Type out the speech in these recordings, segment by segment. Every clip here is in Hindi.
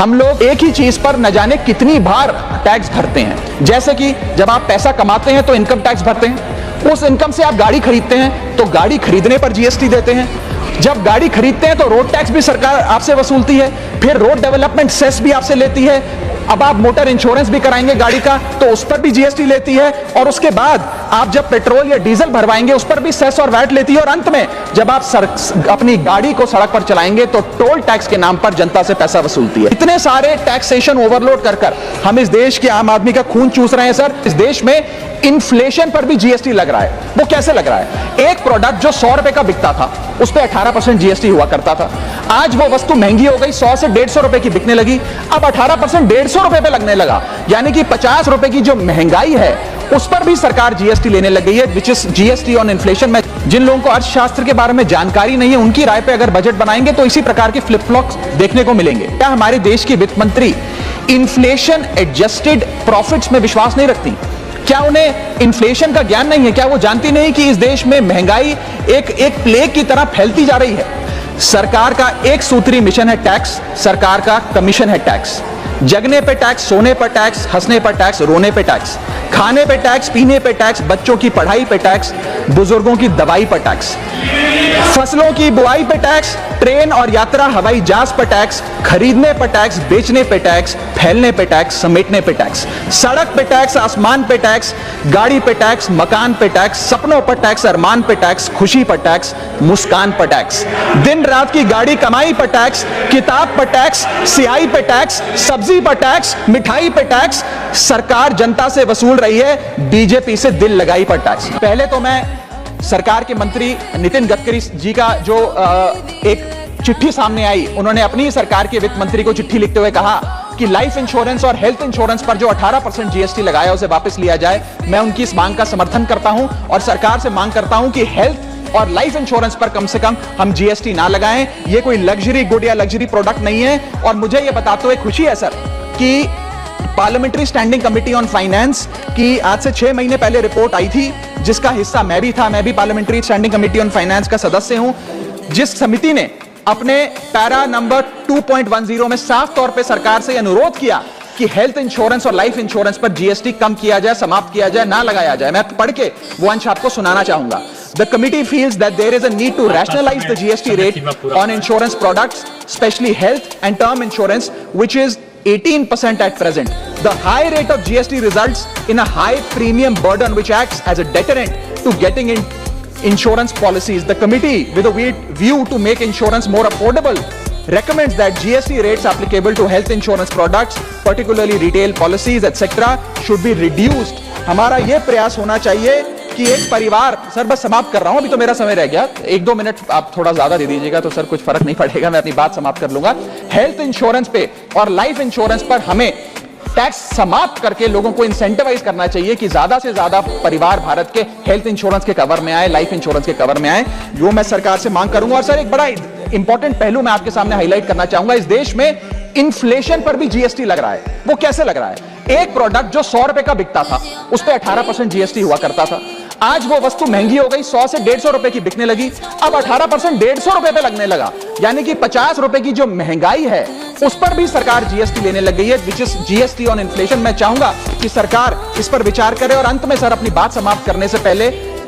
हम लोग एक ही चीज पर न जाने कितनी बार टैक्स भरते हैं। जैसे कि जब आप पैसा कमाते हैं तो इनकम टैक्स भरते हैं, उस इनकम से आप गाड़ी खरीदते हैं तो गाड़ी खरीदने पर जीएसटी देते हैं, जब गाड़ी खरीदते हैं तो रोड टैक्स भी सरकार आपसे वसूलती है, फिर रोड डेवलपमेंट सेस भी आपसे लेती है, अब आप मोटर इंश्योरेंस भी कराएंगे गाड़ी का तो उस पर भी जीएसटी लेती है, और उसके बाद आप जब पेट्रोल या डीजल भरवाएंगे उस पर भी सेस और वैट लेती है, और अंत में जब आप अपनी गाड़ी को सड़क पर चलाएंगे तो टोल टैक्स के नाम पर जनता से पैसा वसूलती है। इतने सारे टैक्सेशन ओवरलोड कर हम इस देश के आम आदमी का खून चूस रहे हैं सर। इस देश में इन्फ्लेशन पर भी जीएसटी लग रहा है। वो कैसे लग रहा है? एक प्रोडक्ट जो 100 रुपए का बिकता था उस पर 18% जीएसटी हुआ करता था, आज वो वस्तु महंगी हो गई, 100 से 150 रुपए की बिकने लगी, अब 18% 150 रुपए पे लगने लगा, यानी कि 50 रुपए की जो महंगाई है उस पर भी सरकार जीएसटी लेने लग गई है, which is GST on inflation. में जिन लोगों को अर्थशास्त्र के बारे में जानकारी नहीं है उनकी राय पे अगर बजट बनाएंगे तो इसी प्रकार के फ्लिप फ्लॉप्स देखने को मिलेंगे। क्या हमारे देश की वित्त मंत्री इन्फ्लेशन एडजस्टेड प्रॉफिट्स में विश्वास नहीं रखती? क्या उन्हें इन्फ्लेशन का ज्ञान नहीं है? क्या वो जानती नहीं कि इस देश में महंगाई एक प्लेग की तरह फैलती जा रही है? सरकार का एक सूत्री मिशन है टैक्स, सरकार का कमीशन है टैक्स। जगने पे टैक्स, सोने पर टैक्स, हंसने पर टैक्स, रोने पे टैक्स, खाने पे टैक्स, पीने पे टैक्स, बच्चों की पढ़ाई पे टैक्स, बुजुर्गों की दवाई पर टैक्स, फसलों की बुआई पे टैक्स, ट्रेन और यात्रा हवाई जहाज पर टैक्स, खरीदने पर टैक्स, बेचने पे टैक्स, फैलने पे टैक्स, समेटने पे टैक्स, सड़क पे टैक्स, आसमान पे टैक्स, गाड़ी पे टैक्स, मकान पे टैक्स, सपनों पर टैक्स, अरमान पे टैक्स, खुशी पर टैक्स, मुस्कान पर टैक्स, दिन रात की गाड़ी कमाई पर टैक्स, किताब पर टैक्स, सियाई पे टैक्स, सब्जी पर टैक्स, मिठाई पे टैक्स। सरकार जनता से वसूल रही है बीजेपी से दिल लगाई पर टैक्स। पहले तो मैं सरकार के मंत्री नितिन गडकरी जी का जो एक चिट्ठी सामने आई, उन्होंने अपनी सरकार के वित्त मंत्री को चिट्ठी लिखते हुए कहा कि लाइफ इंश्योरेंस और हेल्थ इंश्योरेंस पर जो 18% जीएसटी लगाया उसे वापस लिया जाए। मैं उनकी इस मांग का समर्थन करता हूं और सरकार से मांग करता हूं कि हेल्थ और लाइफ इंश्योरेंस पर कम से कम हम जीएसटी ना लगाएं। ये कोई लग्जरी गुड या लग्जरी प्रोडक्ट नहीं है। और मुझे ये बताते हुए खुशी है सर कि parliamentary standing committee on finance की आज से 6 महीने पहले रिपोर्ट आई थी, जिसका हिस्सा मैं भी था। मैं भी parliamentary standing committee on finance का सदस्य हूं, जिस समिति ने अपने पैरा नंबर 2.10 में साफ तौर पे सरकार से अनुरोध किया कि हेल्थ इंश्योरेंस और लाइफ इंश्योरेंस पर जीएसटी कम किया जाए, समाप्त किया जाए, ना लगाया जाए। मैं पढ़ के वो अंश आपको सुनाना चाहूंगा। The committee feels that there is a need to rationalize the GST rate on insurance products, especially health and term insurance, which is 18% at present. The high rate of GST results in a high premium burden which acts as a deterrent to getting in insurance policies. The committee, with a view to make insurance more affordable, recommends that GST rates applicable to health insurance products, particularly retail policies, etc., should be reduced. हमारा यह प्रयास होना चाहिए कि एक परिवार, सर बस समाप्त कर रहा हूं, अभी तो मेरा समय रह गया, 1-2 मिनट आप थोड़ा ज्यादा दे दीजिएगा तो सर कुछ फर्क नहीं पड़ेगा, मैं अपनी बात समाप्त कर लूंगा। हेल्थ इंश्योरेंस पे और लाइफ इंश्योरेंस पर हमें टैक्स समाप्त करके लोगों को इंसेंटिवाइज करना चाहिए कि ज्यादा से ज्यादा परिवार भारत के हेल्थ इंश्योरेंस के कवर में आए, लाइफ इंश्योरेंस के कवर में आए। जो मैं सरकार से मांग करूंगा। और सर एक बड़ा इंपॉर्टेंट पहलू मैं आपके सामने हाईलाइट करना चाहूंगा। इस देश में इन्फ्लेशन पर भी जीएसटी लग रहा है। वो कैसे लग रहा है? एक प्रोडक्ट जो 100 रुपए का बिकता था उस पर 18% जीएसटी हुआ करता था, आज वो वस्तु महंगी हो गई, 100 से 150 रुपए की बिकने लगी, अब 18% 150 रुपए पे लगने लगा, यानी कि 50 रुपए की जो महंगाई है उस पर भी सरकार जीएसटी लेने लग गई है, which is GST on inflation. मैं चाहूंगा कि सरकार इस पर विचार करे। और अंत में सर अपनी बात समाप्त करने से पहले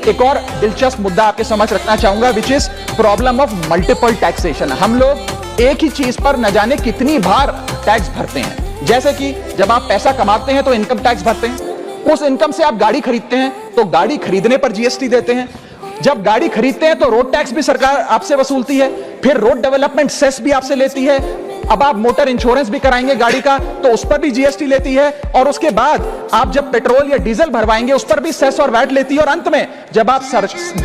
एक और दिलचस्प मुद्दा आपके समझ रखना चाहूंगा, which is problem of multiple taxation. हम लोग एक ही चीज पर न जाने कितनी बार टैक्स भरते हैं। जैसे कि जब आप पैसा कमाते हैं तो इनकम टैक्स भरते हैं, उस इनकम से आप गाड़ी खरीदते हैं तो गाड़ी खरीदने पर जीएसटी देते हैं, जब गाड़ी खरीदते हैं तो रोड टैक्स भी सरकार आपसे वसूलती है, फिर रोड डेवलपमेंट सेस भी आपसे लेती है, अब आप मोटर इंश्योरेंस भी कराएंगे गाड़ी का तो उस पर भी जीएसटी लेती है, और उसके बाद आप जब पेट्रोल या डीजल भरवाएंगे उस पर भी सेस और वैट लेती है, और अंत में जब आप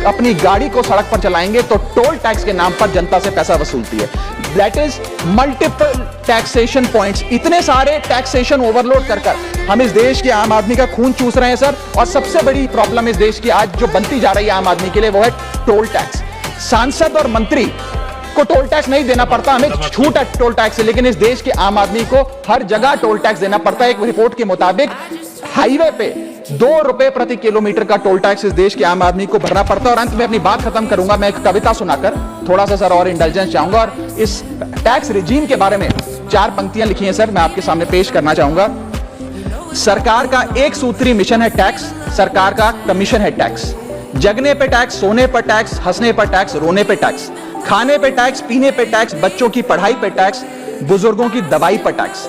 अपनी गाड़ी को सड़क पर चलाएंगे तो टोल टैक्स के नाम पर जनता से पैसा वसूलती है। That is multiple taxation points. इतने सारे टैक्सेशन ओवरलोड कर हम इस देश के आम आदमी का खून चूस रहे हैं सर। और सबसे बड़ी प्रॉब्लम इस देश की आज जो बनती जा रही है आम आदमी के लिए वो है टोल टैक्स। सांसद और मंत्री को टोल टैक्स नहीं देना पड़ता, हमें छूट है टोल टैक्स से, लेकिन इस देश के आम आदमी को हर जगह टोल टैक्स देना पड़ता है। एक रिपोर्ट के मुताबिक हाईवे पे ₹2 प्रति किलोमीटर का टोल टैक्स इस देश के आम आदमी को भरना पड़ता है। और अंत में अपनी बात खत्म करूंगा मैं एक कविता सुनाकर, थोड़ा सा सर और इंटेलिजेंस चाहूंगा। और इस टैक्स रिजीम के बारे में 4 पंक्तियां लिखी हैं सर, मैं आपके सामने पेश करना चाहूंगा। सरकार का एक सूत्री मिशन है टैक्स, सरकार का कमीशन है टैक्स। जगने पे टैक्स, सोने पर टैक्स, हंसने पर टैक्स, रोने पे टैक्स, खाने पे टैक्स, पीने पे टैक्स, बच्चों की पढ़ाई पे टैक्स, बुजुर्गों की दवाई पर टैक्स,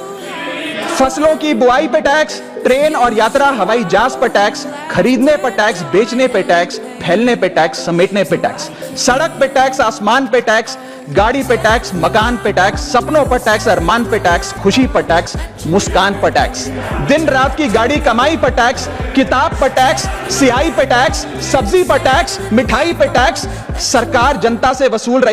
फसलों की बुआई पे टैक्स, ट्रेन और यात्रा हवाई जहाज पर टैक्स, खरीदने पर टैक्स, बेचने पे टैक्स, फैलने पे टैक्स, समेटने पे टैक्स, सड़क पे टैक्स, आसमान पे टैक्स, गाड़ी पे टैक्स, मकान पे टैक्स, सपनों पर टैक्स, अरमान पे टैक्स, खुशी पर टैक्स, मुस्कान पर टैक्स, दिन रात की गाड़ी कमाई पर टैक्स, किताब पर टैक्स, सियाही पे टैक्स, सब्जी पर टैक्स, मिठाई पे टैक्स। सरकार जनता से वसूल रही